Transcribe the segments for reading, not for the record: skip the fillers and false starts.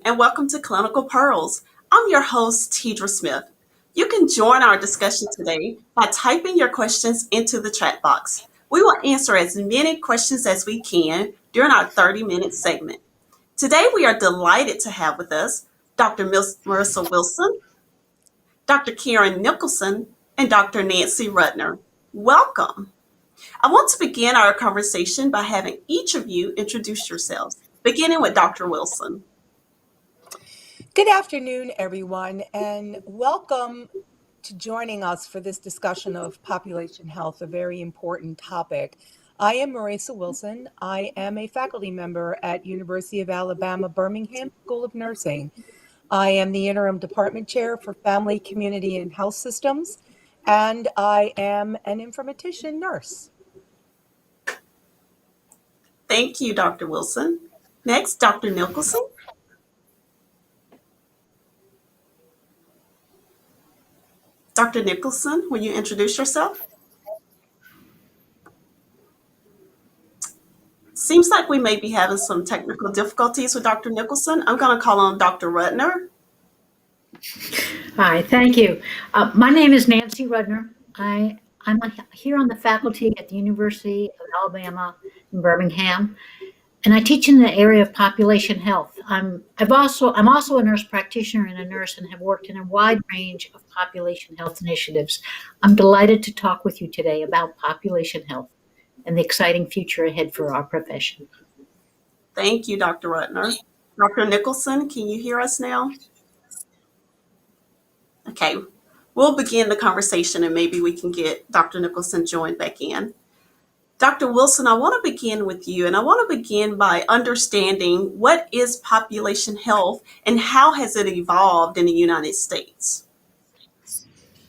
and welcome to Clinical Pearls. I'm your host, Tidra Smith. You can join our discussion today by typing your questions into the chat box. We will answer as many questions as we can during our 30-minute segment. Today, we are delighted to have with us Dr. Marissa Wilson, Dr. Karen Nicholson, and Dr. Nancy Rudner. Welcome. I want to begin our conversation by having each of you introduce yourselves, beginning with Dr. Wilson. Good afternoon, everyone, and welcome to joining us for this discussion of population health, a very important topic. I am Marissa Wilson. I am a faculty member at University of Alabama, Birmingham School of Nursing. I am the interim department chair for Family, Community, and Health Systems, and I am an informatician nurse. Thank you, Dr. Wilson. Next, Dr. Nicholson. Dr. Nicholson, will you introduce yourself? Seems like we may be having some technical difficulties with Dr. Nicholson. I'm going to call on Dr. Rudner. Hi, thank you. My name is Nancy Rudner. I'm here on the faculty at the University of Alabama in Birmingham, and I teach in the area of population health. I'm also a nurse practitioner and a nurse, and have worked in a wide range of population health initiatives. I'm delighted to talk with you today about population health and the exciting future ahead for our profession. Thank you, Dr. Rudner. Dr. Nicholson, can you hear us now? Okay, we'll begin the conversation and maybe we can get Dr. Nicholson joined back in. Dr. Wilson, I want to begin with you, and I want to begin by understanding what is population health and how has it evolved in the United States?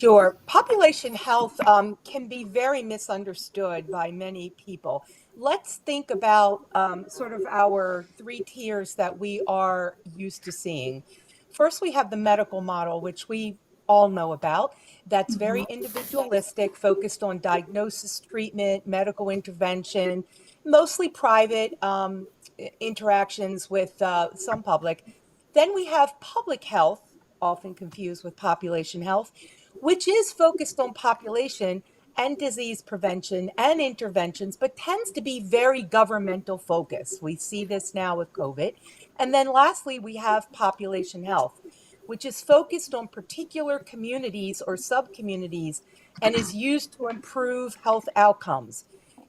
Sure. Population health can be very misunderstood by many people. Let's think about sort of our three tiers that we are used to seeing. First, we have the medical model, which we all know about. That's very individualistic, focused on diagnosis, treatment, medical intervention, mostly private interactions with some public. Then we have public health, often confused with population health, which is focused on population and disease prevention and interventions, but tends to be very governmental focused. We see this now with COVID. And then lastly, we have population health, which is focused on particular communities or sub-communities and is used to improve health outcomes.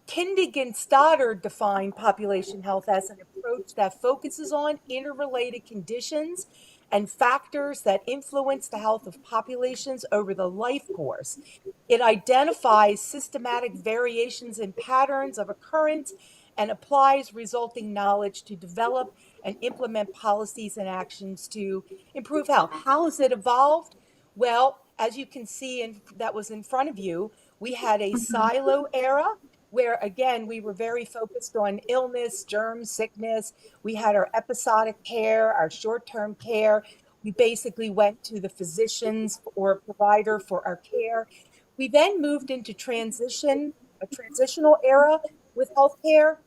Kindig and Stoddard define population health as an approach that focuses on interrelated conditions and factors that influence the health of populations over the life course. It identifies systematic variations in patterns of occurrence and applies resulting knowledge to develop and implement policies and actions to improve health. How has it evolved? Well, as you can see, that was in front of you, we had a silo era where, again, we were very focused on illness, germs, sickness. We had our episodic care, our short-term care. We basically went to the physicians or provider for our care. We then moved into a transitional era with healthcare,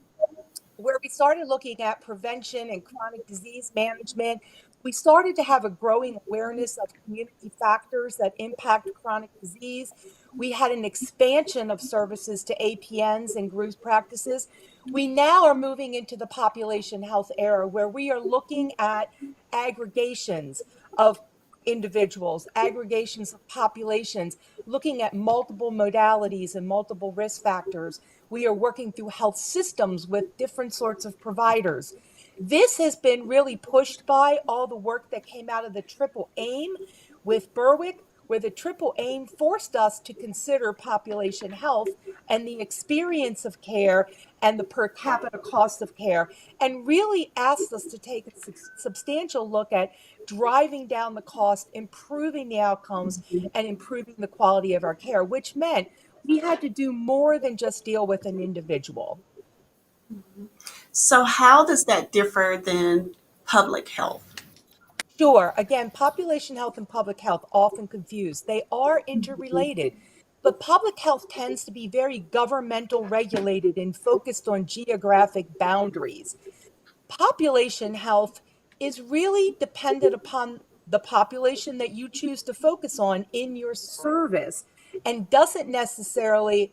where we started looking at prevention and chronic disease management. We started to have a growing awareness of community factors that impact chronic disease. We had an expansion of services to APNs and group practices. We now are moving into the population health era, where we are looking at aggregations of individuals, aggregations of populations, looking at multiple modalities and multiple risk factors. We are working through health systems with different sorts of providers. This has been really pushed by all the work that came out of the triple aim with Berwick, where the triple aim forced us to consider population health and the experience of care and the per capita cost of care, and really asked us to take a substantial look at driving down the cost, improving the outcomes, and improving the quality of our care, which meant we had to do more than just deal with an individual. So how does that differ than public health? Sure. Again, population health and public health often confused. They are interrelated, but public health tends to be very governmental regulated and focused on geographic boundaries. Population health is really dependent upon the population that you choose to focus on in your service and doesn't necessarily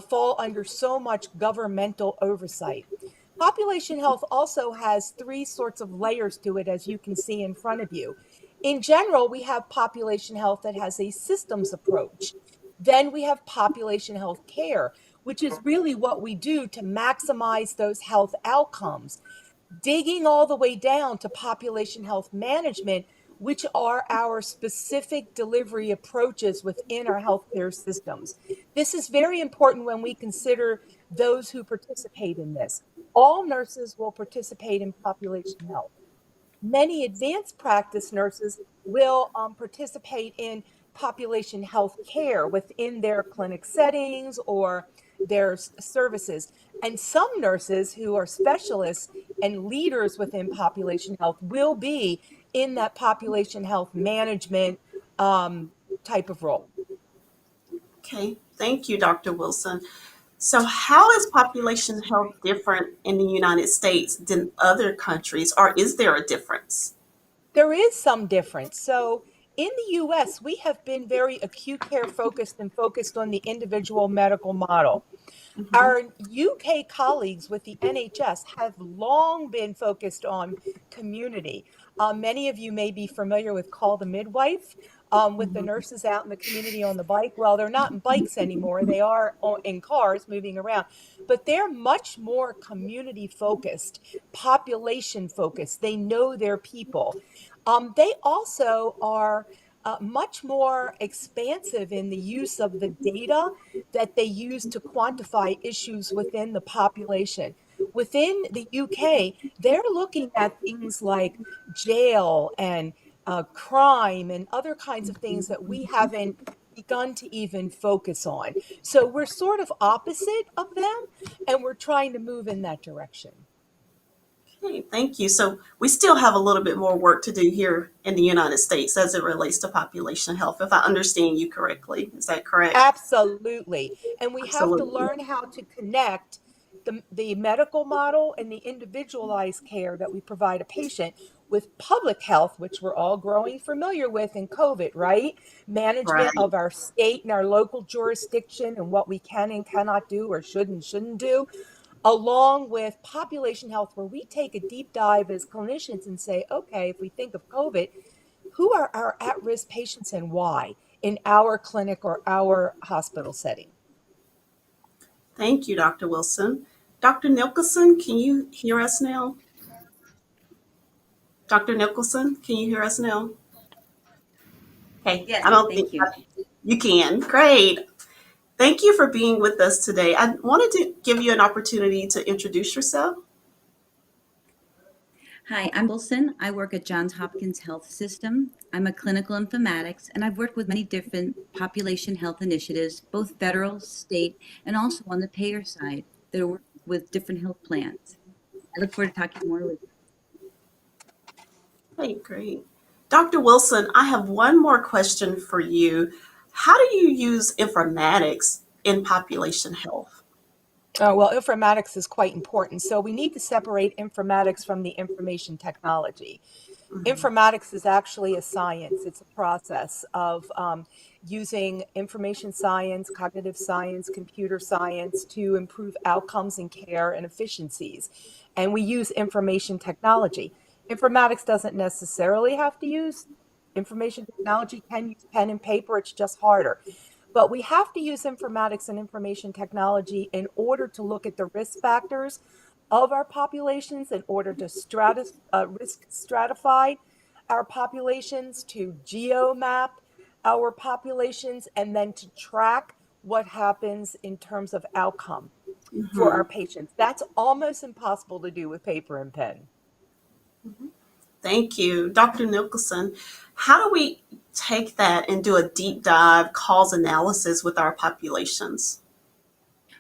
fall under so much governmental oversight. Population health also has three sorts of layers to it, as you can see in front of you. In general, we have population health that has a systems approach. Then we have population health care, which is really what we do to maximize those health outcomes, digging all the way down to population health management, which are our specific delivery approaches within our healthcare systems. This is very important when we consider those who participate in this. All nurses will participate in population health. Many advanced practice nurses will participate in population health care within their clinic settings or their services. And some nurses who are specialists and leaders within population health will be in that population health management type of role. Okay, thank you, Dr. Wilson. So, how is population health different in the United States than other countries, or is there a difference? There is some difference. So in the US, we have been very acute care focused and focused on the individual medical model. Mhm. Our UK colleagues with the NHS have long been focused on community. Many of you may be familiar with Call the Midwife, with the nurses out in the community on the bike. Well, they're not in bikes anymore. They are in cars moving around, but they're much more community focused, population focused. They know their people. They also are much more expansive in the use of the data that they use to quantify issues within the population. Within the UK, they're looking at things like jail and crime and other kinds of things that we haven't begun to even focus on. So we're sort of opposite of them, and we're trying to move in that direction. Okay, thank you. So, we still have a little bit more work to do here in the United States as it relates to population health, if I understand you correctly. Is that correct? Absolutely. And we have to Absolutely. learn how to connect the medical model and the individualized care that we provide a patient with public health, which we're all growing familiar with in COVID, right? Management Right. of our state and our local jurisdiction and what we can and cannot do or should and shouldn't do, along with population health, where we take a deep dive as clinicians and say, okay, if we think of COVID, who are our at-risk patients and why in our clinic or our hospital setting? Thank you, Dr. Wilson. Dr. Nicholson, can you hear us now? Dr. Nicholson, can you hear us now? Okay, I Yes, don't think thank you. you can. Great. Thank you for being with us today. I wanted to give you an opportunity to introduce yourself. Hi, I'm Wilson. I work at Johns Hopkins Health System. I'm a clinical informatics, and I've worked with many different population health initiatives, both federal, state, and also on the payer side that are working with different health plans. I look forward to talking more with you. Hey, great. Dr. Wilson, I have one more question for you. How do you use informatics in population health? Well, informatics is quite important. So we need to separate informatics from the information technology. Mhm. Informatics is actually a science. It's a process of using information science, cognitive science, computer science to improve outcomes in care and efficiencies. And we use information technology. Informatics doesn't necessarily have to use information technology, can use pen and paper, it's just harder. But we have to use informatics and information technology in order to look at the risk factors of our populations, in order to risk stratify our populations, to geomap our populations, and then to track what happens in terms of outcome for our Mhm. patients. That's almost impossible to do with paper and pen. Thank you. Dr. Nicholson, how do we take that and do a deep dive cause analysis with our populations?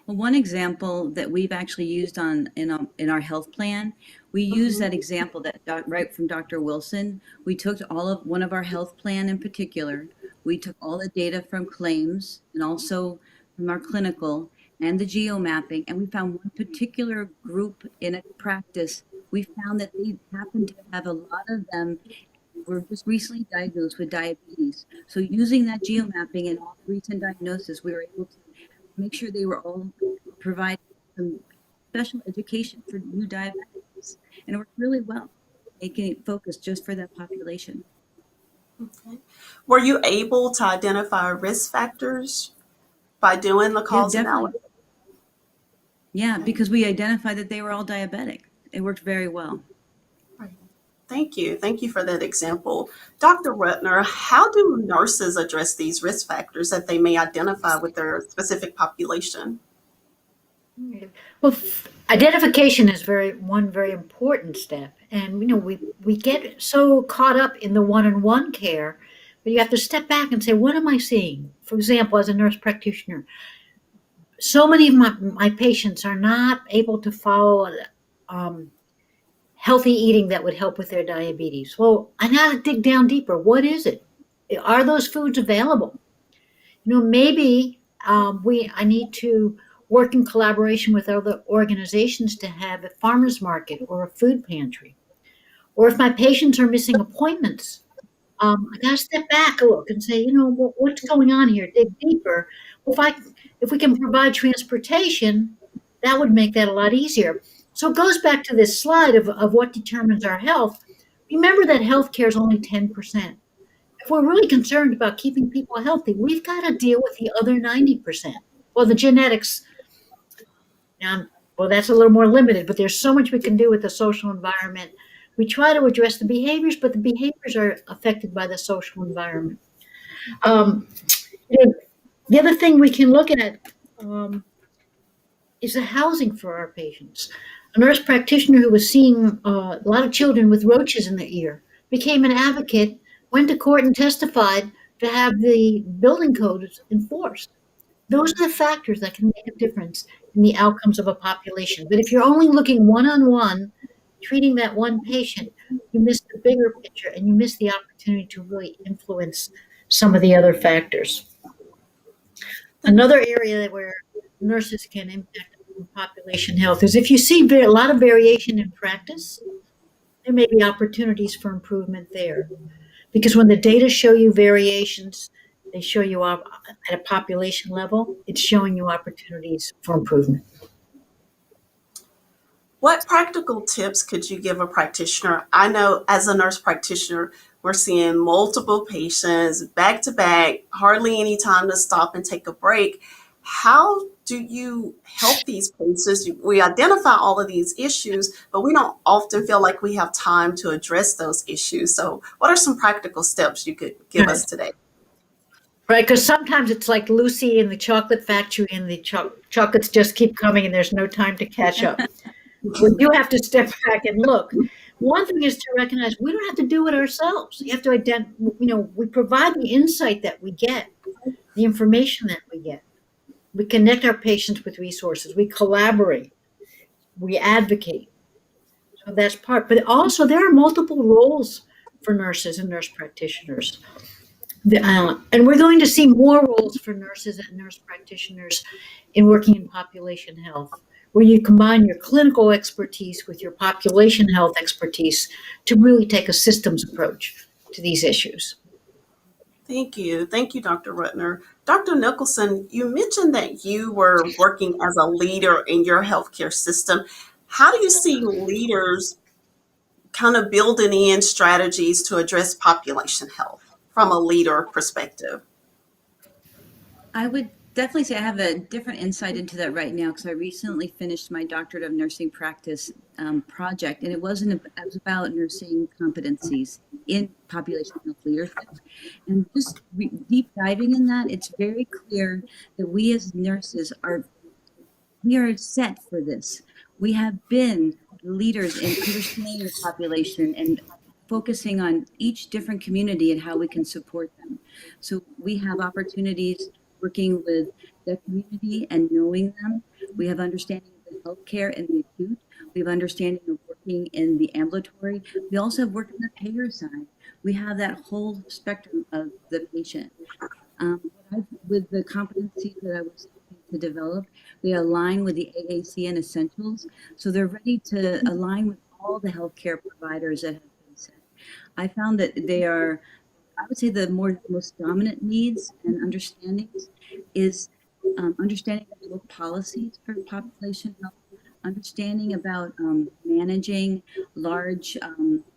Well, one example that we've actually used in our health plan, we use Mhm. that example right from Dr. Wilson. We took all of one of our health plan in particular. We took all the data from claims and also from our clinical and the geo mapping, and we found one particular group in a practice we found that they happen to have a lot of them were just recently diagnosed with diabetes. So using that geomapping and all the recent diagnosis, we were able to make sure they were all providing some special education for new diabetics. And it worked really well, making it focused just for that population. Okay. Were you able to identify risk factors by doing the Yeah, cause definitely. analysis? Yeah, Okay. because we identified that they were all diabetic. It worked very well. Right. Thank you. Thank you for that example. Dr. Rutner, how do nurses address these risk factors that they may identify with their specific population? Well, identification is one very important step, and we get so caught up in the one-on-one care, but you have to step back and say, what am I seeing? For example, as a nurse practitioner, so many of my patients are not able to follow um, healthy eating that would help with their diabetes. Well, I got to dig down deeper. What is it? Are those foods available? Maybe I need to work in collaboration with other organizations to have a farmers market or a food pantry. Or if my patients are missing appointments, I got to step back a look and say, what's going on here? Dig deeper. Well, if we can provide transportation, that would make that a lot easier. So it goes back to this slide of what determines our health. Remember that healthcare is only 10%. If we're really concerned about keeping people healthy, we've got to deal with the other 90%. Well, the genetics, well, that's a little more limited, but there's so much we can do with the social environment. We try to address the behaviors, but the behaviors are affected by the social environment. Um, the other thing we can look at is the housing for our patients. A nurse practitioner who was seeing a lot of children with roaches in their ear became an advocate, went to court and testified to have the building codes enforced. Those are the factors that can make a difference in the outcomes of a population. But if you're only looking one on one, treating that one patient, you miss the bigger picture and you miss the opportunity to really influence some of the other factors. Another area where nurses can impact population health is if you see a lot of variation in practice, there may be opportunities for improvement there. Because when the data show you variations, they show you at a population level, it's showing you opportunities for improvement. What practical tips could you give a practitioner? I know as a nurse practitioner, we're seeing multiple patients back to back, hardly any time to stop and take a break. How do you help these patients? We identify all of these issues, but we don't often feel like we have time to address those issues. So, what are some practical steps you could give us today? Right, because sometimes it's like Lucy in the chocolate factory, and the chocolates just keep coming, and there's no time to catch up. We do have to step back and look. One thing is to recognize we don't have to do it ourselves. You have to identify, we provide the insight that we get, the information that we get. We connect our patients with resources. We collaborate. We advocate. So that's part. But also, there are multiple roles for nurses and nurse practitioners. And we're going to see more roles for nurses and nurse practitioners in working in population health, where you combine your clinical expertise with your population health expertise to really take a systems approach to these issues. Thank you. Thank you, Dr. Rutner. Dr. Nicholson, you mentioned that you were working as a leader in your healthcare system. How do you see leaders kind of building in strategies to address population health from a leader perspective? I would definitely say I have a different insight into that right now because I recently finished my doctorate of nursing practice project, and it was about nursing competencies in population health leadership. And just deep diving in that, it's very clear that we as nurses we are set for this. We have been leaders in understanding the population and focusing on each different community and how we can support them. So we have opportunities working with the community and knowing them. We have understanding of the healthcare and the acute. We have understanding of working in the ambulatory. We also have worked on the payer side. We have that whole spectrum of the patient. With the competencies that I was looking to develop, they align with the AAC and essentials. So they're ready to align with all the healthcare providers that have been said. I found that they are, I would say, the most dominant needs and understandings is understanding public policies for population health, understanding about managing large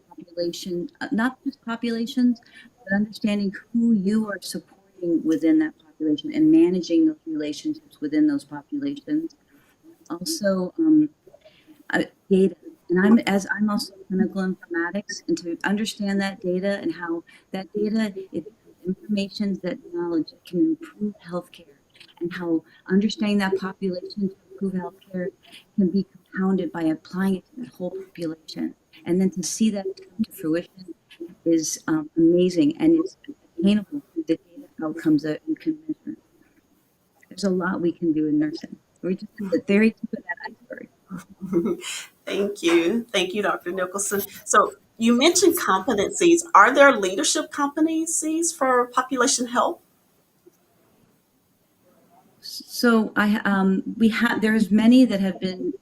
population, not just populations, but understanding who you are supporting within that population and managing those relationships within those populations. Also, data. And I'm also clinical informatics, and to understand that data and how that data, it becomes information, that knowledge can improve healthcare, and how understanding that population to improve healthcare can be compounded by applying it to that whole population. And then to see that come to fruition is amazing, and it's attainable through the data outcomes that you can measure. There's a lot we can do in nursing. We're just at the very tip of that iceberg. Thank you. Thank you, Dr. Nicholson. So you mentioned competencies. Are there leadership competencies for population health? So there's many that have been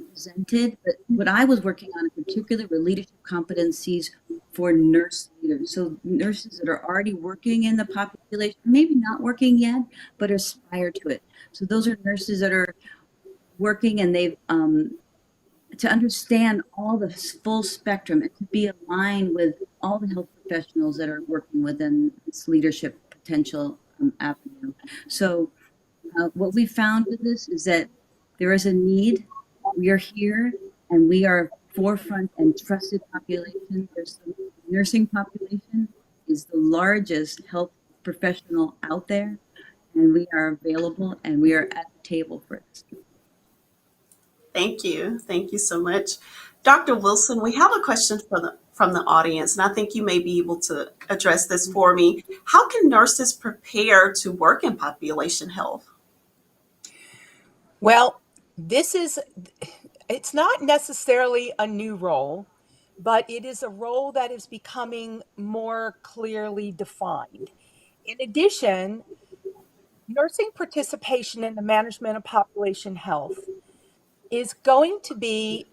presented, but what I was working on in particular were leadership competencies for nurse leaders. So nurses that are already working in the population, maybe not working yet, but aspire to it. So those are nurses that are working, and they've to understand all the full spectrum and to be aligned with all the health professionals that are working within this leadership potential avenue. So what we found with this is that there is a need. We are here, and we are forefront and trusted population. There's the nursing population is the largest health professional out there, and we are available, and we are at the table for this. Thank you. Thank you so much. Dr. Wilson, we have a question from the audience, and I think you may be able to address this for me. How can nurses prepare to work in population health? Well, it's not necessarily a new role, but it is a role that is becoming more clearly defined. In addition, nursing participation in the management of population health is going to be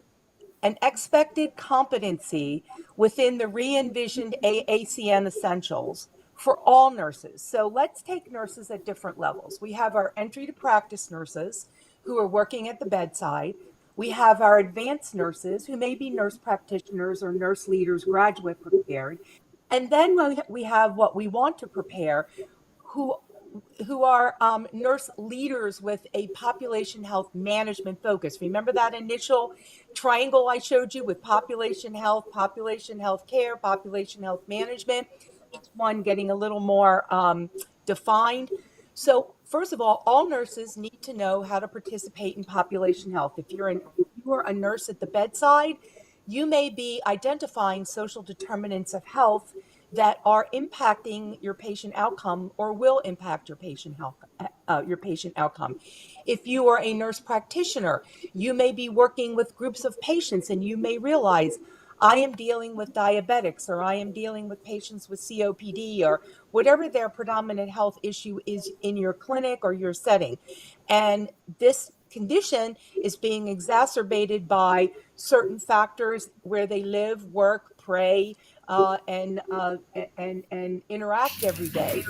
an expected competency within the re-envisioned AACN essentials for all nurses. So let's take nurses at different levels. We have our entry to practice nurses who are working at the bedside. We have our advanced nurses who may be nurse practitioners or nurse leaders, graduate prepared. And then we have what we want to prepare, who are nurse leaders with a population health management focus. Remember that initial triangle I showed you with population health care, population health management, each one getting a little more defined. So first of all nurses need to know how to participate in population health. If you are a nurse at the bedside, you may be identifying social determinants of health that are impacting your patient outcome or will impact your patient health, your patient outcome. If you are a nurse practitioner, you may be working with groups of patients, and you may realize, I am dealing with diabetics, or I am dealing with patients with COPD, or whatever their predominant health issue is in your clinic or your setting. And this condition is being exacerbated by certain factors where they live, work, pray, and interact every day.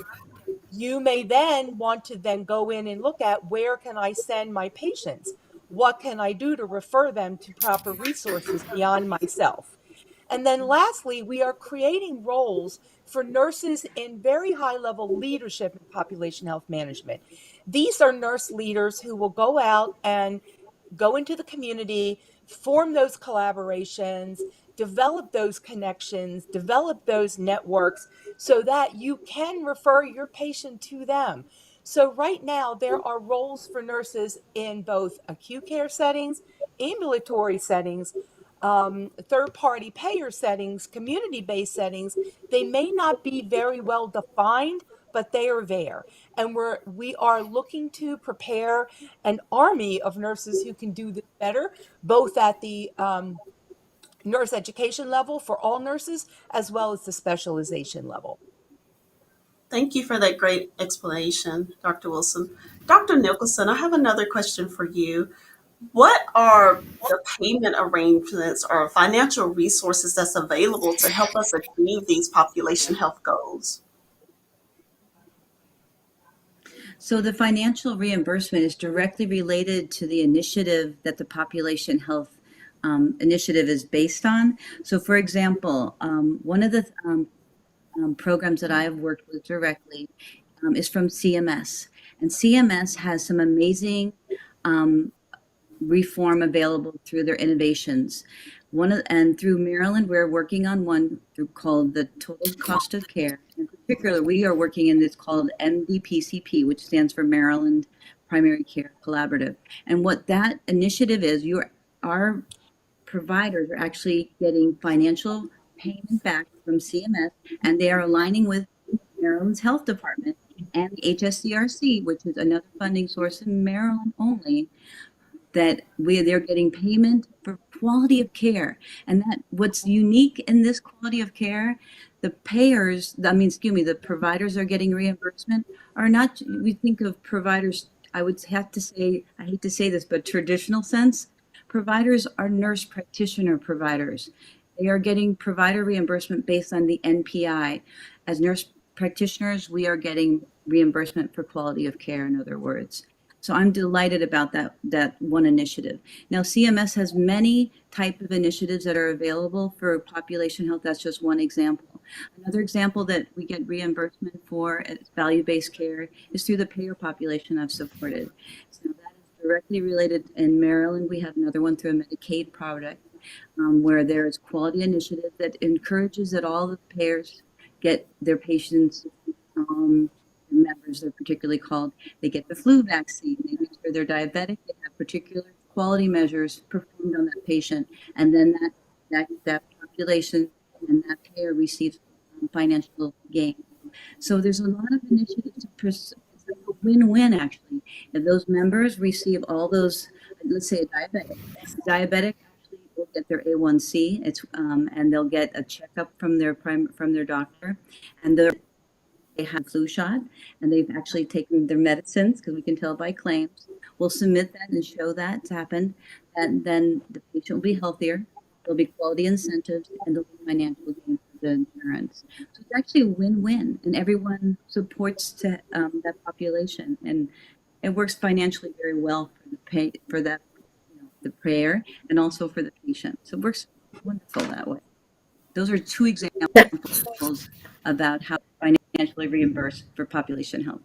You may then want to then go in and look at, where can I send my patients? What can I do to refer them to proper resources beyond myself? And then lastly, we are creating roles for nurses in very high level leadership in population health management. These are nurse leaders who will go out and go into the community, form those collaborations, develop those connections, develop those networks so that you can refer your patient to them. So right now, there are roles for nurses in both acute care settings, ambulatory settings, third-party payer settings, community-based settings. They may not be very well defined, but they are there. And we are looking to prepare an army of nurses who can do this better, both at the nurse education level for all nurses, as well as the specialization level. Thank you for that great explanation, Dr. Wilson. Dr. Nicholson, I have another question for you. What are the payment arrangements or financial resources that's available to help us achieve these population health goals? So the financial reimbursement is directly related to the initiative that the population health initiative is based on. So, for example, one of the programs that I have worked with directly is from CMS, and CMS has some amazing um, reform available through their innovations. And through Maryland, we're working on one called the Total Cost of Care. In particular, we are working in this called MDPCP, which stands for Maryland Primary Care Collaborative. And what that initiative is, our providers are actually getting financial payment back from CMS, and they are aligning with Maryland's health department and the HSCRC, which is another funding source in Maryland only, that they're getting payment for quality of care. And that what's unique in this quality of care, the payers, the providers are getting reimbursement are not, we think of providers, I would have to say, I hate to say this, but traditional sense, providers are nurse practitioner providers. They are getting provider reimbursement based on the NPI. As nurse practitioners, we are getting reimbursement for quality of care, in other words. So I'm delighted about that one initiative. Now, CMS has many type of initiatives that are available for population health. That's just one example. Another example that we get reimbursement for as value-based care is through the payer population I've supported. So that is directly related. In Maryland, we have another one through a Medicaid product where there is quality initiative that encourages that all the payers get their patients members, they're particularly called, they get the flu vaccine, they make sure they're diabetic, they have particular quality measures performed on that patient, and then that population and that payer receives financial gain. So there's a lot of initiatives it's like a win-win actually. If those members receive all those, let's say a diabetic actually will get their A1C, and they'll get a checkup from their doctor, and they have flu shot and they've actually taken their medicines because we can tell by claims. We'll submit that and show that's happened, and then the patient will be healthier. There'll be quality incentives and there'll be financial gain for the insurance. So it's actually a win-win, and everyone supports that population, and it works financially very well for that the payer and also for the patient. So it works wonderful that way. Those are two examples about how financially reimbursed for population health.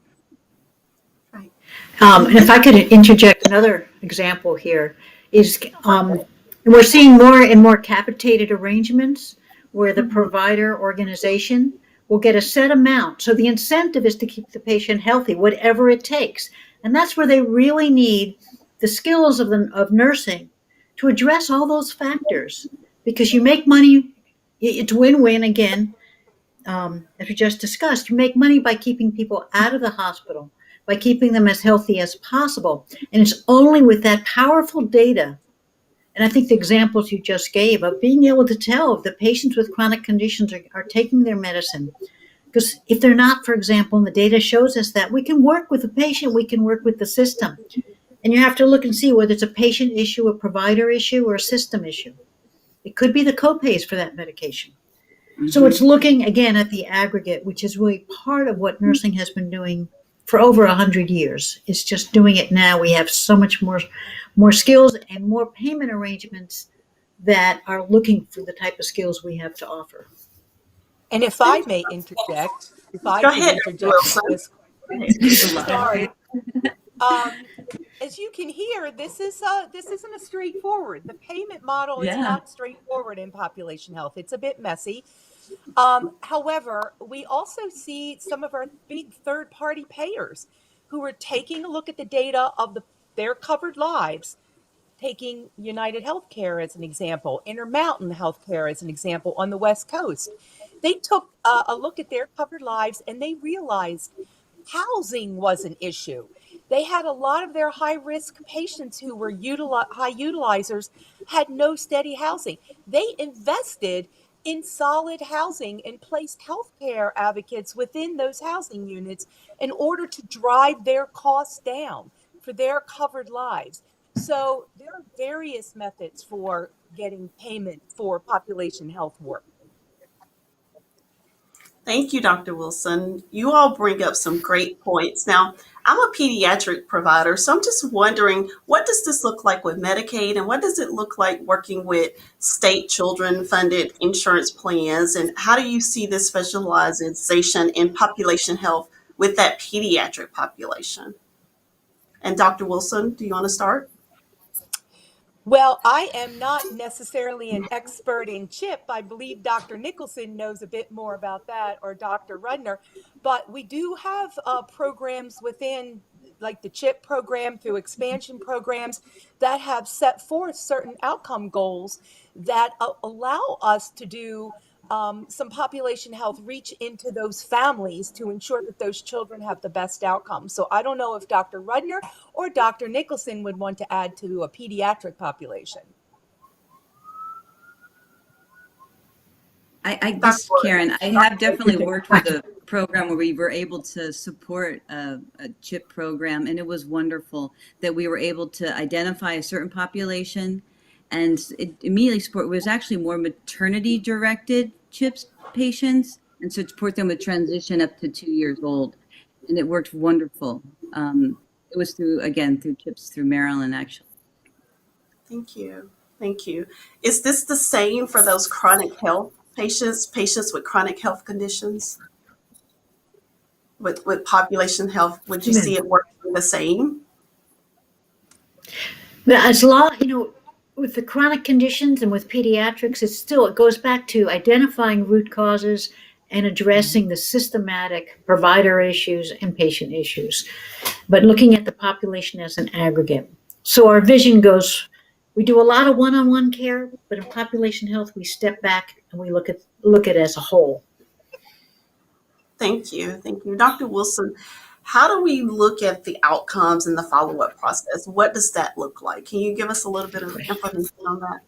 Right. And if I could interject another example here is, and we're seeing more and more capitated arrangements where the provider organization will get a set amount. So the incentive is to keep the patient healthy, whatever it takes. And that's where they really need the skills of nursing to address all those factors, because you make money, it's win-win again. As we just discussed, you make money by keeping people out of the hospital, by keeping them as healthy as possible. And it's only with that powerful data, and I think the examples you just gave of being able to tell if the patients with chronic conditions are taking their medicine. Because if they're not, for example, and the data shows us that, we can work with the patient, we can work with the system. And you have to look and see whether it's a patient issue, a provider issue, or a system issue. It could be the copays for that medication. So it's looking again at the aggregate, which is really part of what nursing has been doing for over 100 years. It's just doing it now. We have so much more skills and more payment arrangements that are looking for the type of skills we have to offer. And if I may interject, if I Go could ahead, Dr. interject Wilson. this, sorry. Um, as you can hear, this isn't a straightforward. The payment model is not straightforward in population health. It's a bit messy. However, we also see some of our big third-party payers who are taking a look at the data of their covered lives, taking United Healthcare as an example, Intermountain Healthcare as an example on the West Coast. They took a look at their covered lives and they realized housing was an issue. They had a lot of their high-risk patients who were high utilizers had no steady housing. They invested in solid housing and placed healthcare advocates within those housing units in order to drive their costs down for their covered lives. So there are various methods for getting payment for population health work. Thank you, Dr. Wilson. You all bring up some great points. Now, I'm a pediatric provider, so I'm just wondering, what does this look like with Medicaid, and what does it look like working with state children-funded insurance plans, and how do you see this specialization in population health with that pediatric population? And Dr. Wilson, do you want to start? Well, I am not necessarily an expert in CHIP. I believe Dr. Nicholson knows a bit more about that, or Dr. Rudner. But we do have programs within, like the CHIP program, through expansion programs that have set forth certain outcome goals that allow us to do some population health reach into those families to ensure that those children have the best outcomes. So I don't know if Dr. Rudner or Dr. Nicholson would want to add to a pediatric population. Dr. This Karen, I have definitely worked with a program where we were able to support a CHIP program, and it was wonderful that we were able to identify a certain population and it immediately support. It was actually more maternity directed CHIPS patients, and so support them with transition up to 2 years old, and it worked wonderful. It was through CHIPS through Maryland, actually. Thank you. Thank you. Is this the same for those chronic health patients, patients with chronic health conditions? With population health, would you see it working the same? But as long, with the chronic conditions and with pediatrics, it goes back to identifying root causes and addressing the systematic provider issues and patient issues, but looking at the population as an aggregate. So our vision goes, we do a lot of one-on-one care, but in population health, we step back and we look at it as a whole. Thank you. Thank you. Dr. Wilson, how do we look at the outcomes and the follow-up process? What does that look like? Can you give us a little bit of information on that?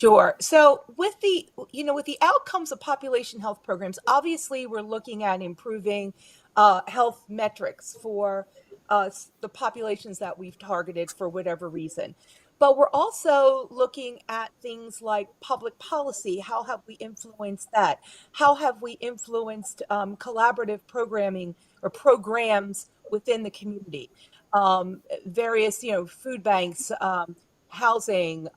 Sure. So with the outcomes of population health programs, obviously we're looking at improving health metrics for the populations that we've targeted for whatever reason. But we're also looking at things like public policy. How have we influenced that? How have we influenced collaborative programming or programs within the community? Various, food banks, housing,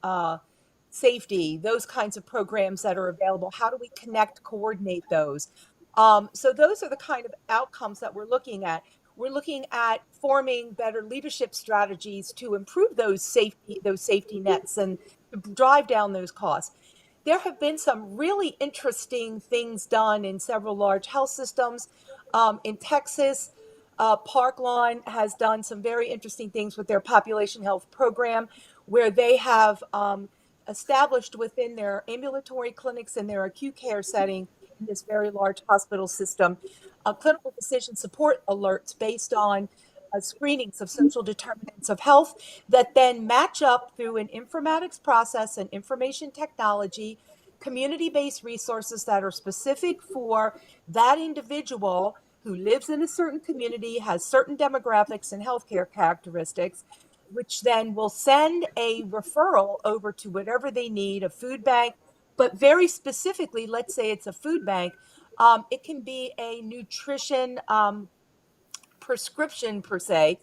safety, those kinds of programs that are available. How do we connect, coordinate those? So those are the kind of outcomes that we're looking at. We're looking at forming better leadership strategies to improve those safety nets and to drive down those costs. There have been some really interesting things done in several large health systems. In Texas, Park-Lawn has done some very interesting things with their population health program, where they have established within their ambulatory clinics and their acute care setting in this very large hospital system, clinical decision support alerts based on screenings of social determinants of health that then match up through an informatics process and information technology, community-based resources that are specific for that individual who lives in a certain community, has certain demographics and healthcare characteristics, which then will send a referral over to whatever they need, a food bank. But very specifically, let's say it's a food bank, it can be a nutrition prescription per se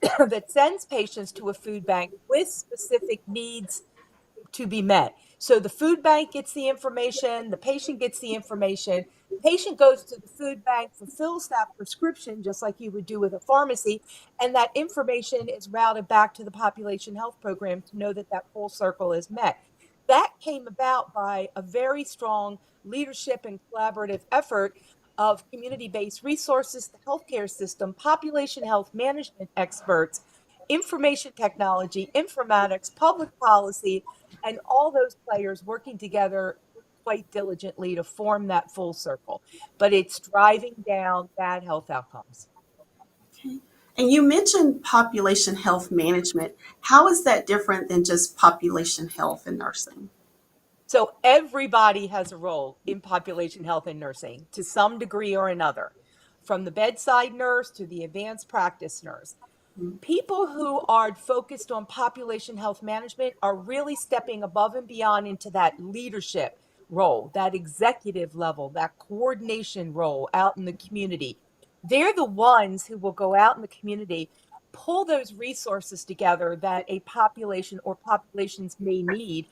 that sends patients to a food bank with specific needs to be met. So the food bank gets the information, the patient gets the information, the patient goes to the food bank, fulfills that prescription just like you would do with a pharmacy, and that information is routed back to the population health program to know that that full circle is met. That came about by a very strong leadership and collaborative effort of community-based resources, the healthcare system, population health management experts, information technology, informatics, public policy, and all those players working together quite diligently to form that full circle. But it's driving down bad health outcomes. Okay. And you mentioned population health management. How is that different than just population health in nursing? So everybody has a role in population health and nursing to some degree or another, from the bedside nurse to the advanced practice nurse. People who are focused on population health management are really stepping above and beyond into that leadership role, that executive level, that coordination role out in the community. They're the ones who will go out in the community, pull those resources together that a population or populations may need,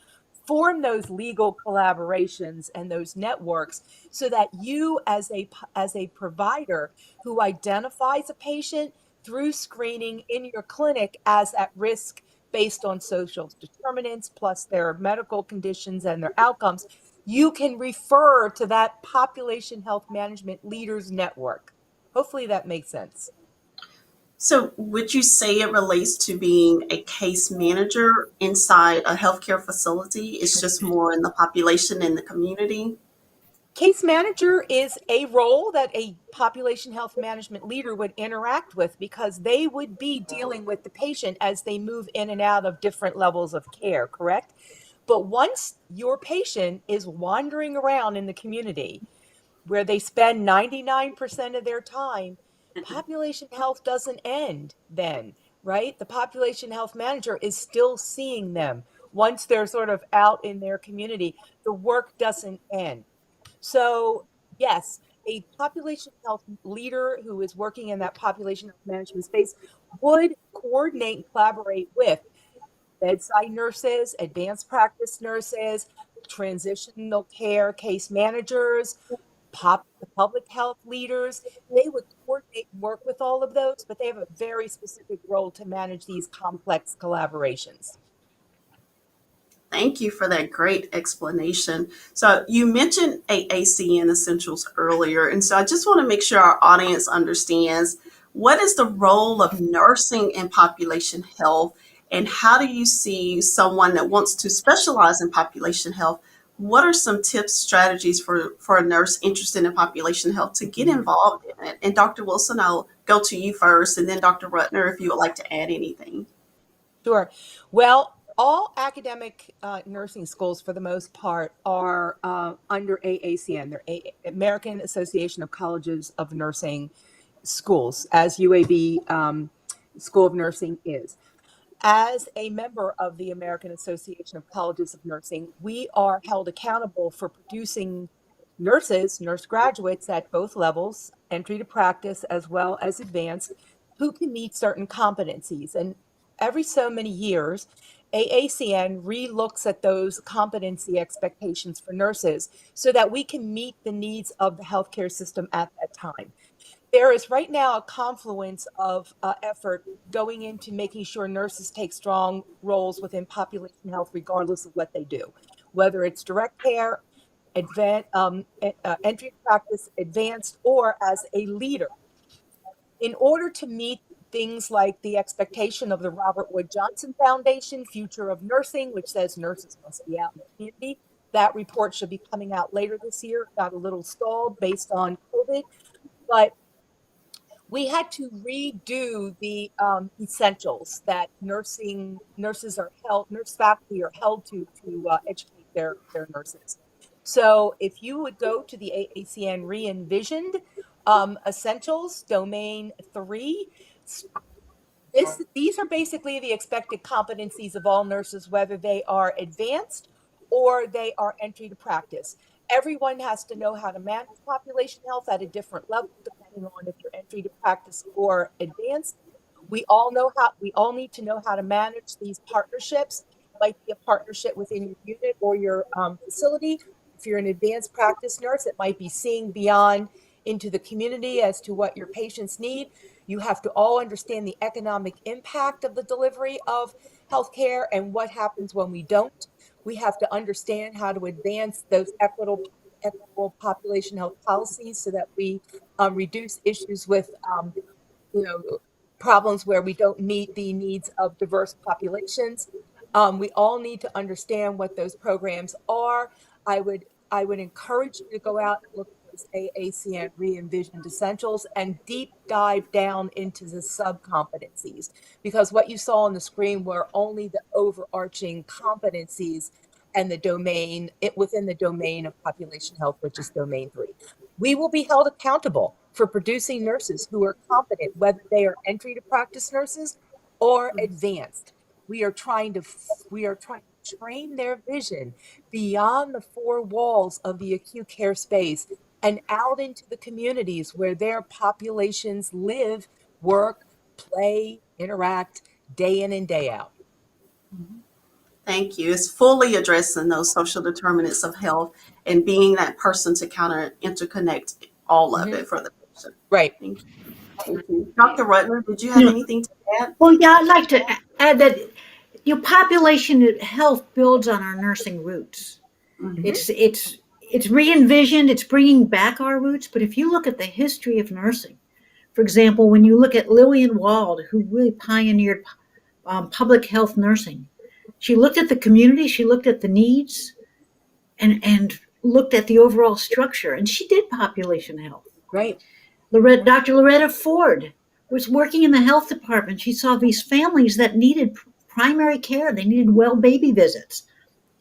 form those legal collaborations and those networks so that you as a provider who identifies a patient through screening in your clinic as at risk based on social determinants plus their medical conditions and their outcomes, you can refer to that population health management leaders network. Hopefully that makes sense. So, would you say it relates to being a case manager inside a healthcare facility? It's just more in the population and the community? Case manager is a role that a population health management leader would interact with because they would be dealing with the patient as they move in and out of different levels of care, correct? But once your patient is wandering around in the community where they spend 99% of their time, population health doesn't end then, right? The population health manager is still seeing them. Once they're sort of out in their community, the work doesn't end. So, yes, a population health leader who is working in that population health management space would coordinate and collaborate with bedside nurses, advanced practice nurses, transitional care case managers, public health leaders. They would coordinate and work with all of those, but they have a very specific role to manage these complex collaborations. Thank you for that great explanation. So, you mentioned AACN essentials earlier, and so I just want to make sure our audience understands what is the role of nursing in population health, and how do you see someone that wants to specialize in population health? What are some tips, strategies for a nurse interested in population health to get involved in it? And Dr. Wilson, I'll go to you first, and then Dr. Rutner, if you would like to add anything. Sure. Well, all academic nursing schools, for the most part, are under AACN. They're American Association of Colleges of Nursing Schools, as UAB School of Nursing is. As a member of the American Association of Colleges of Nursing, we are held accountable for producing nurses, nurse graduates at both levels, entry to practice as well as advanced, who can meet certain competencies. And every so many years, AACN relooks at those competency expectations for nurses so that we can meet the needs of the healthcare system at that time. There is right now a confluence of effort going into making sure nurses take strong roles within population health, regardless of what they do, whether it's direct care, entry practice, advanced, or as a leader. In order to meet things like the expectation of the Robert Wood Johnson Foundation, Future of Nursing, which says nurses must be out in the community, that report should be coming out later this year. It got a little stalled based on COVID, but we had to redo the essentials that nurses are held, nurse faculty are held to educate their nurses. So if you would go to the AACN re-envisioned essentials, domain 3, these are basically the expected competencies of all nurses, whether they are advanced or they are entry to practice. Everyone has to know how to manage population health at a different level, depending on if you're entry to practice or advanced. We all need to know how to manage these partnerships. It might be a partnership within your unit or your facility. If you're an advanced practice nurse, it might be seeing beyond into the community as to what your patients need. You have to all understand the economic impact of the delivery of healthcare and what happens when we don't. We have to understand how to advance those equitable population health policies so that we reduce issues with problems where we don't meet the needs of diverse populations. We all need to understand what those programs are. I would encourage you to go out and look at those AACN re-envisioned essentials and deep dive down into the sub-competencies, because what you saw on the screen were only the overarching competencies and the domain within the domain of population health, which is domain 3. We will be held accountable for producing nurses who are competent, whether they are entry to practice nurses or advanced. We are trying to train their vision beyond the four walls of the acute care space and out into the communities where their populations live, work, play, interact day in and day out. Thank you. It's fully addressing those social determinants of health and being that person to interconnect all of it for the patient. Right. Thank you. Thank you. Dr. Rutner, did you You have know, anything to add? well, yeah, I'd like to add that your population health builds on our nursing roots. Mhm. It's re-envisioned. It's bringing back our roots. But if you look at the history of nursing, for example, when you look at Lillian Wald, who really pioneered public health nursing, she looked at the community, she looked at the needs, and looked at the overall structure, and she did population health. Right. Dr. Loretta Ford was working in the health department. She saw these families that needed primary care. They needed well baby visits.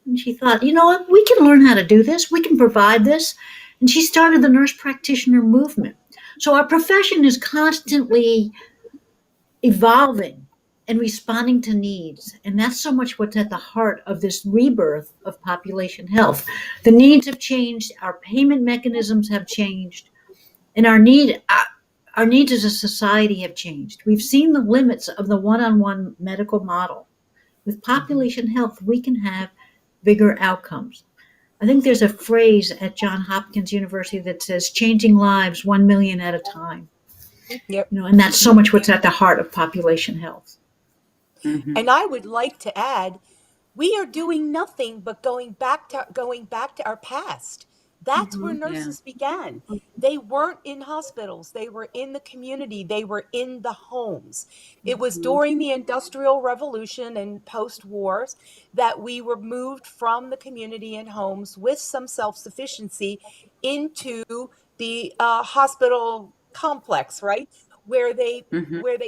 And she thought, you know what, we can learn how to do this. We can provide this. And she started the nurse practitioner movement. So our profession is constantly evolving and responding to needs. And that's so much what's at the heart of this rebirth of population health. The needs have changed, our payment mechanisms have changed, and our needs as a society have changed. We've seen the limits of the one-on-one medical model. With population health, we can have bigger outcomes. I think there's a phrase at Johns Hopkins University that says changing lives 1 million at a time. Yep. And that's so much what's at the heart of population health. Mm-hmm. And I would like to add, we are doing nothing but going back to our past. That's where nurses began. They weren't in hospitals. They were in the community. They were in the homes. It was during the Industrial Revolution and post-wars that we were moved from the community and homes with some self-sufficiency into the hospital complex, right? Where they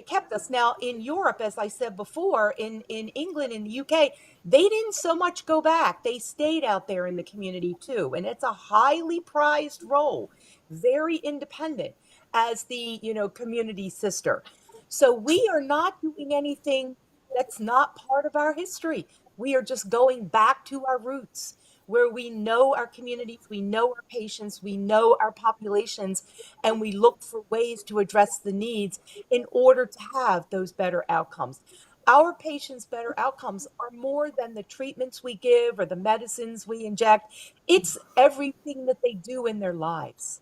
kept us. Now in Europe, as I said before, in England, in the UK, they didn't so much go back. They stayed out there in the community too. And it's a highly prized role, very independent as the, community sister. So we are not doing anything that's not part of our history. We are just going back to our roots where we know our communities, we know our patients, we know our populations, and we look for ways to address the needs in order to have those better outcomes. Our patients' better outcomes are more than the treatments we give or the medicines we inject. It's everything that they do in their lives.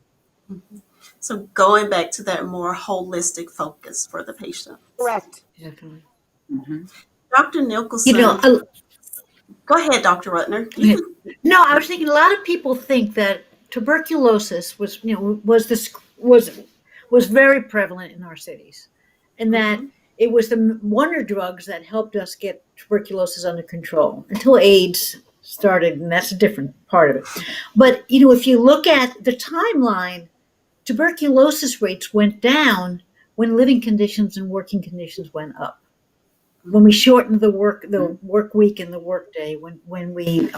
So going back to that more holistic focus for the patient. Correct. Definitely. Dr. Nicholson. Go ahead, Dr. Rutner. No, I was thinking a lot of people think that tuberculosis was very prevalent in our cities, and that it was the wonder drugs that helped us get tuberculosis under control until AIDS started, and that's a different part of it. But if you look at the timeline, tuberculosis rates went down when living conditions and working conditions went up. When we shortened the work week and the work day, when we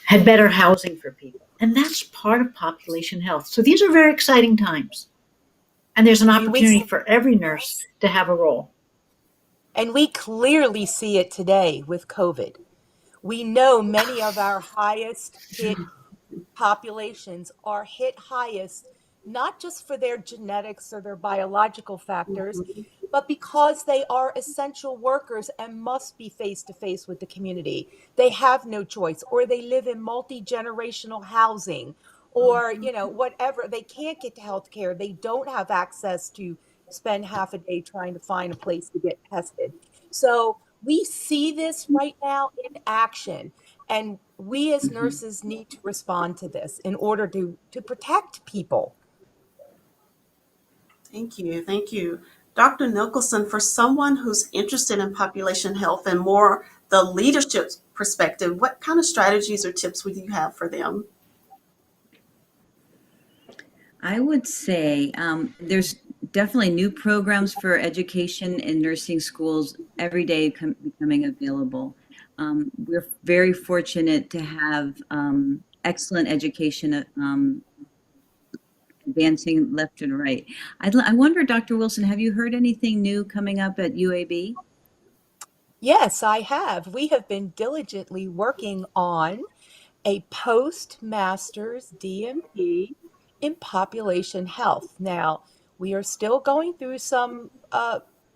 had better housing for people. And that's part of population health. So these are very exciting times. And there's an opportunity for every nurse to have a role. And we clearly see it today with COVID. We know many of our highest hit populations are hit highest, not just for their genetics or their biological factors, but because they are essential workers and must be face to face with the community. They have no choice, or they live in multi-generational housing, or, whatever. They can't get to health care. They don't have access to spend half a day trying to find a place to get tested. So we see this right now in action. And we as nurses need to respond to this in order to protect people. Thank you. Thank you. Dr. Nicholson, for someone who's interested in population health and more the leadership perspective, what kind of strategies or tips would you have for them? I would say there's definitely new programs for education in nursing schools every day becoming available. We're very fortunate to have excellent education advancing left and right. I wonder, Dr. Wilson, have you heard anything new coming up at UAB? Yes, I have. We have been diligently working on a postmaster's DMP in population health. Now, we are still going through some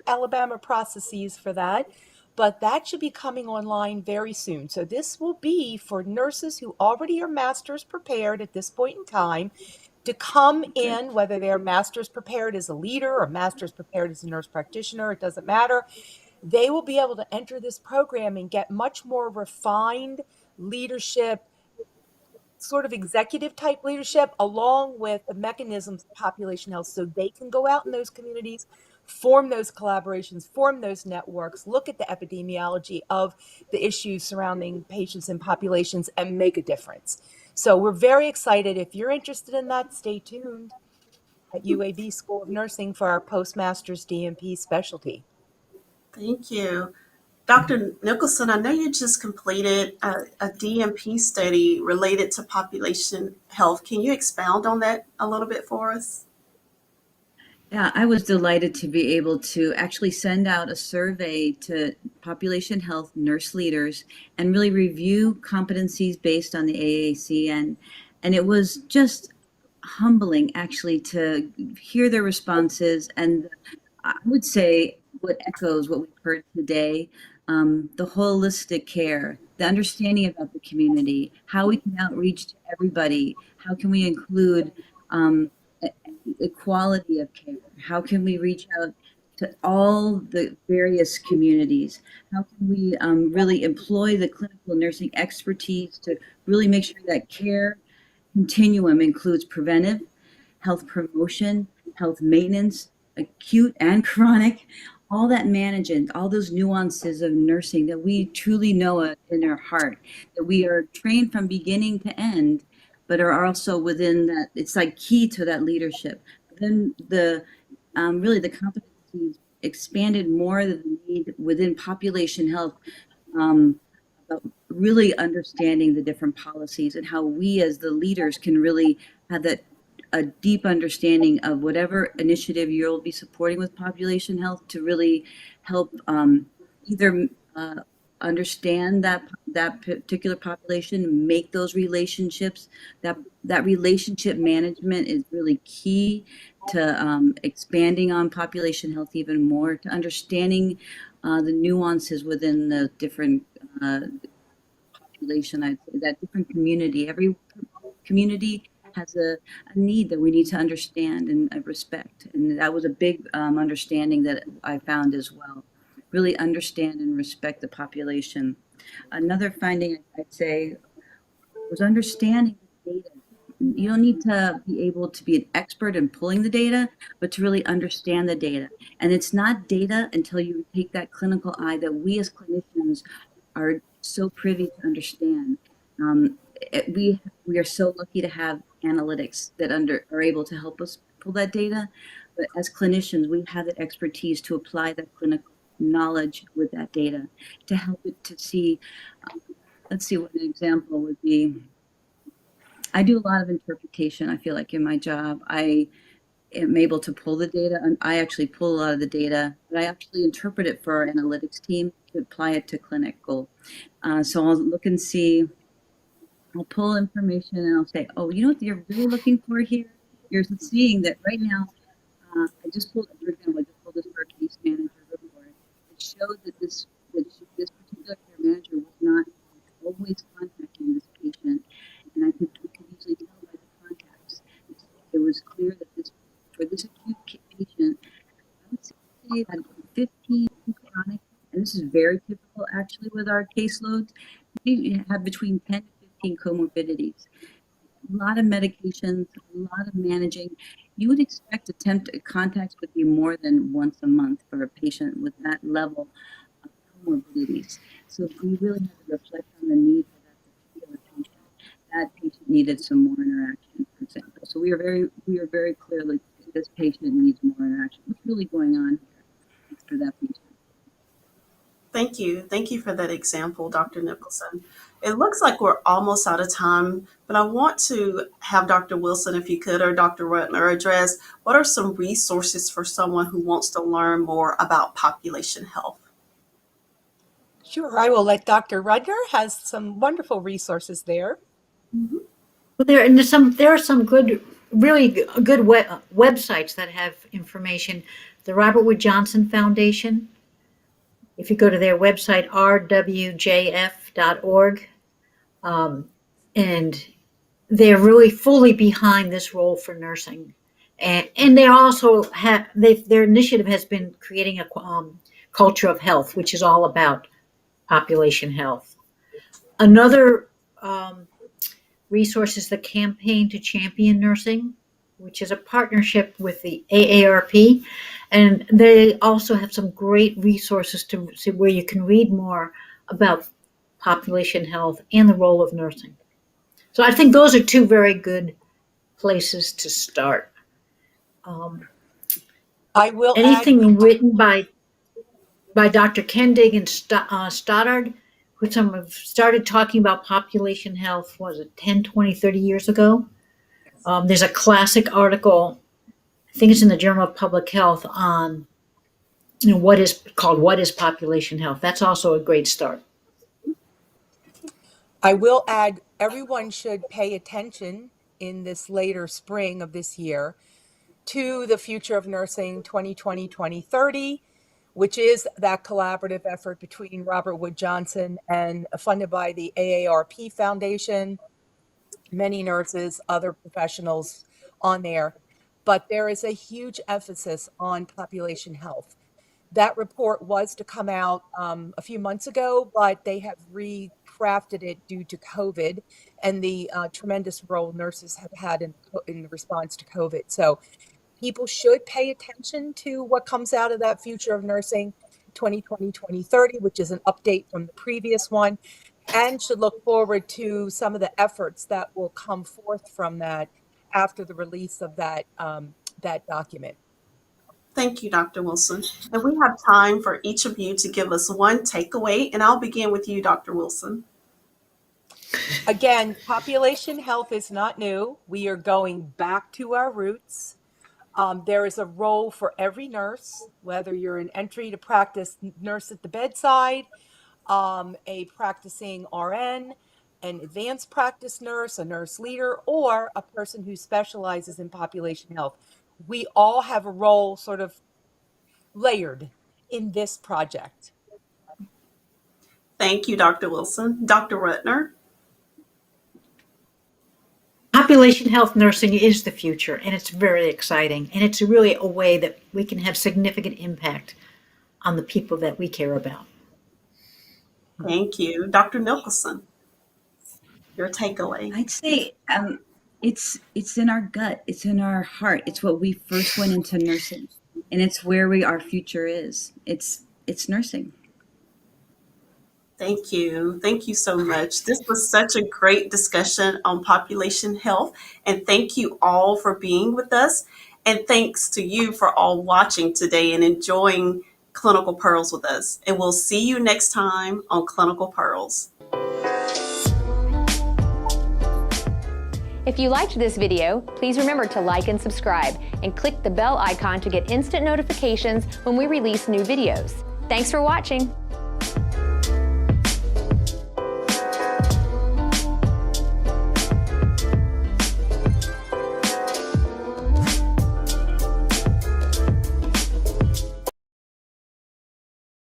Alabama processes for that, but that should be coming online very soon. So, this will be for nurses who already are master's prepared at this point in time to come in, whether they're master's prepared as a leader or master's prepared as a nurse practitioner, it doesn't matter. They will be able to enter this program and get much more refined leadership, sort of executive type leadership, along with the mechanisms of population health, so they can go out in those communities, form those collaborations, form those networks, look at the epidemiology of the issues surrounding patients and populations, and make a difference. So we're very excited. If you're interested in that, stay tuned at UAB School of Nursing for our postmaster's DMP specialty. Thank you. Dr. Nicholson, I know you just completed a DMP study related to population health. Can you expound on that a little bit for us? Yeah, I was delighted to be able to actually send out a survey to population health nurse leaders and really review competencies based on the AAC. And it was just humbling actually to hear their responses. And I would say what echoes what we've heard today, the holistic care, the understanding about the community, how we can outreach to everybody, how can we include e- equality of care, how can we reach out to all the various communities, how can we really employ the clinical nursing expertise to really make sure that care continuum includes preventive, health promotion, health maintenance, acute and chronic, all that management, all those nuances of nursing that we truly know it in our heart, that we are trained from beginning to end, but are also within that. It's like key to that leadership. Then the really the competencies expanded more than the need within population health. Um, about really understanding the different policies and how we as the leaders can really have that a deep understanding of whatever initiative you'll be supporting with population health to really help either understand that particular population, make those relationships. That relationship management is really key to expanding on population health even more, to understanding the nuances within the different population. I'd say that different community, every community has a need that we need to understand and respect. And that was a big understanding that I found as well. Really understand and respect the population. Another finding I'd say was understanding the data. You don't need to be able to be an expert in pulling the data, but to really understand the data. And it's not data until you take that clinical eye that we as clinicians are so privy to understand. We are so lucky to have analytics that are able to help us pull that data. But as clinicians, we have the expertise to apply that clinical knowledge with that data to help it to see. Let's see what an example would be. I do a lot of interpretation. I feel like in my job, I am able to pull the data, and I actually pull a lot of the data, but I actually interpret it for our analytics team to apply it to clinical. So I'll look and see, I'll pull information and I'll say, oh, you know what you're really looking for here? You're seeing that right now, I just pulled, for example, I just pulled this for a case manager report. It showed that this particular care manager was not always contacting this patient, and we could usually tell by the contacts. It was clear that for this acute patient, I would say that 15 chronic, and this is very typical actually with our caseloads, they have between 10 to 15 comorbidities. A lot of medications, a lot of managing. You would expect contacts would be more than once a month for a patient with that level of comorbidities. So we really had to reflect on the needs of that particular patient. That patient needed some more interaction, for example. So we are very clear that this patient needs more interaction. What's really going on here for that patient? Thank you. Thank you for that example, Dr. Nicholson. It looks like we're almost out of time, but I want to have Dr. Wilson, if you could, or Dr. Rutner address what are some resources for someone who wants to learn more about population health? Sure, I will let Dr. Rudner has some wonderful resources there. Mhm. Well, there are some good, really good websites that have information. The Robert Wood Johnson Foundation, if you go to their website, rwjf.org, and they're really fully behind this role for nursing. And they also have, their initiative has been creating a culture of health, which is all about population health. Another resource is the Campaign to Champion Nursing, which is a partnership with the AARP. And they also have some great resources to see where you can read more about population health and the role of nursing. So I think those are two very good places to start. I will add, Anything written by Dr. Kendig and Stoddard, who some have started talking about population health, was it 10, 20, 30 years ago? There's a classic article, I think it's in the Journal of Public Health, on what is called What is Population Health? That's also a great start. I will add, everyone should pay attention in this later spring of this year to the Future of Nursing 2020-2030, which is that collaborative effort between Robert Wood Johnson and funded by the AARP Foundation, many nurses, other professionals on there. But there is a huge emphasis on population health. That report was to come out a few months ago, but they have recrafted it due to COVID and the tremendous role nurses have had in response to COVID. So people should pay attention to what comes out of that Future of Nursing 2020-2030, which is an update from the previous one, and should look forward to some of the efforts that will come forth from that after the release of that document. Thank you, Dr. Wilson. And we have time for each of you to give us one takeaway, and I'll begin with you, Dr. Wilson. Again, population health is not new. We are going back to our roots. There is a role for every nurse, whether you're an entry to practice nurse at the bedside, a practicing RN, an advanced practice nurse, a nurse leader, or a person who specializes in population health. We all have a role sort of layered in this project. Thank you, Dr. Wilson. Dr. Rutner? Population health nursing is the future, and it's very exciting. And it's really a way that we can have significant impact on the people that we care about. Thank you. Dr. Nicholson, your takeaway. I'd say it's in our gut, it's in our heart. It's what we first went into nursing, and it's where our future is. It's nursing. Thank you. Thank you so much. This was such a great discussion on population health. And thank you all for being with us. And thanks to you for all watching today and enjoying Clinical Pearls with us. And we'll see you next time on Clinical Pearls. If you liked this video, please remember to like and subscribe and click the bell icon to get instant notifications when we release new videos. Thanks for watching.